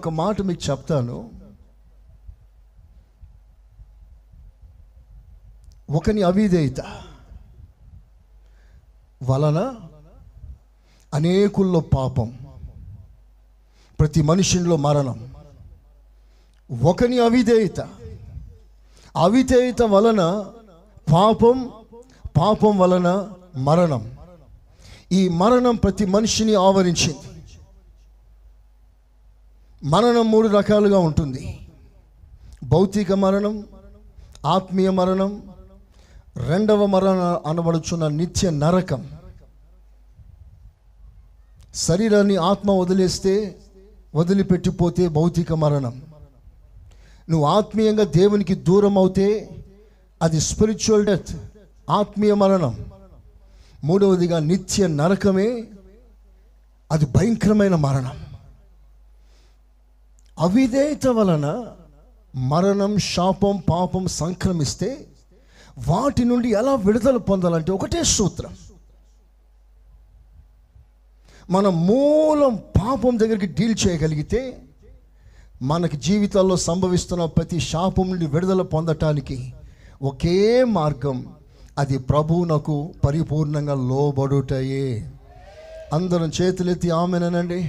ఒక మాట మీకు చెప్తాను. ఒకని అవిధేయత వలన అనేకుల్లో పాపం, ప్రతి మనుషుల్లో మరణం. ఒకని అవిధేయత వలన పాపం, పాపం వలన మరణం. ఈ మరణం ప్రతి మనిషిని ఆవరించింది. మరణం 3 రకాలుగా ఉంటుంది: భౌతిక మరణం, ఆత్మీయ మరణం, రెండవ మరణం అనబడుచున్న నిత్య నరకం. శరీరాన్ని ఆత్మ వదిలిపెట్టిపోతే భౌతిక మరణం. నువ్వు ఆత్మీయంగా దేవునికి దూరం అవుతే అది స్పిరిచువల్ డెత్, ఆత్మీయ మరణం. మూడవదిగా నిత్య నరకమే, అది భయంకరమైన మరణం. అవిధేయత వలన మరణం, శాపం, పాపం సంక్రమిస్తే వాటి నుండి ఎలా విడుదల పొందాలంటే ఒకటే సూత్రం. మన మూలం పాపం దగ్గరికి డీల్ చేయగలిగితే మనకి జీవితాల్లో సంభవిస్తున్న ప్రతి శాపం నుండి విడుదల పొందటానికి ఒకే మార్గం, అది ప్రభువునకు పరిపూర్ణంగా లోబడుటయే. అందరం చేతులెత్తి ఆమేనండి.